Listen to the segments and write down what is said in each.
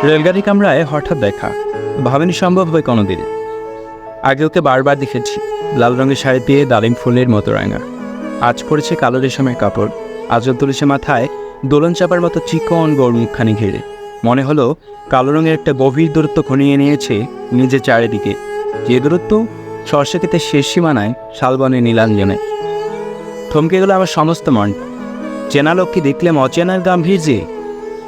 রেলগাড়ি কামরায় হঠাৎ দেখা, ভাবেনি সম্ভব হয় কোনোদিন। আগে ওকে বারবার দেখেছি, লাল রঙের শাড়ি দিয়ে ডালিম ফুলের মতো রাঙা। আজ পড়েছে কালো রেশমের কাপড়, আজল তুলেছে মাথায় দোলন চাপার মতো চিকন গোল মুখখানি ঘিরে। মনে হলো কালো রঙের একটা গভীর দূরত্ব ঘনিয়ে নিয়েছে নিজের চারিদিকে। যে দূরত্ব সরষেক্ষেতে শেষ সীমানায় শালবনে নীলাঞ্জনে। থমকে গেল আমার সমস্ত মন। চেনা লোককে দেখলাম অচেনার গাম্ভীর্যে।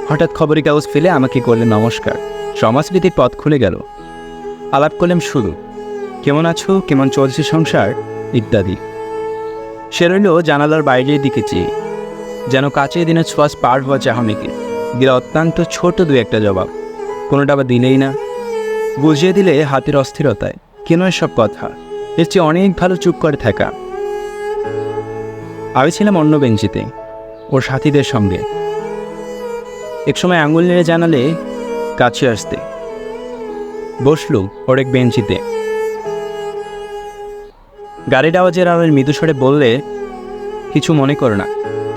হঠাৎ খবরের কাগজ ফেলে আমাকে করলেন নমস্কার। সমাজনীতির পথ খুলে গেল। আলাপ করলাম শুরু, কেমন আছো, কেমন চলছে সংসার ইত্যাদি। সে রইল জানালার বাইরের দিকে চেয়ে, যেন কাছে দিনের ছোঁয়াচ পার হওয়া চাহনিকে। দিলে অত্যন্ত ছোট দু একটা জবাব, কোনোটা আবার দিলেই না। বুঝিয়ে দিলে হাতের অস্থিরতায় কেন এসব কথা, এর চেয়ে অনেক ভালো চুপ করে থাকা। আমি ছিলাম অন্য বেঞ্চিতে, ওর সাথীদের সঙ্গে। একসময় আঙুল নেড়ে জানালে কাছে আসতে। বসলু ওর এক বেঞ্চিতে। গাড়ির আওয়াজের আওয়াজ মৃদু স্বরে বললে, কিছু মনে করো না,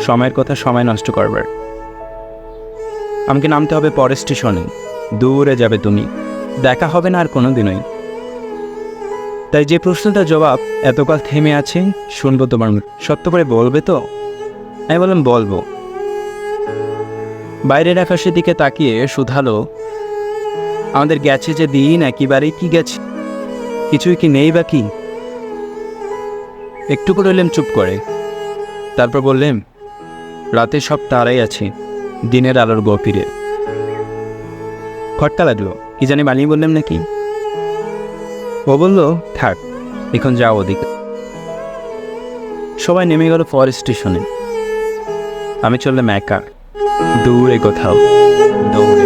সময়ের কথা সময় নষ্ট করবার। আমাকে নামতে হবে পরের স্টেশনে, দূরে যাবে তুমি, দেখা হবে না আর কোনো দিনই। তাই যে প্রশ্নটার জবাব এতকাল থেমে আছে, শুনবো তোমার মুখ, সত্য করে বলবে তো? আমি বললাম বলবো। বাইরের আকাশের দিকে তাকিয়ে শুধালো, আমাদের গেছে যে দিন একেবারেই কি গেছে, কিছুই কি নেই বা কি? একটু করে এলাম চুপ করে, তারপর বললেন, রাতে সব তারাই আছে দিনের আলোর গভীরে। খটকা লাগলো, কি জানি বানিয়ে বললাম নাকি। ও বলল, থাক এখন যাও ওদিকে। সবাই নেমে গেল ফরেস্ট স্টেশনে। আমি চললাম একা, দূরে কোথাও, দৌড়ে।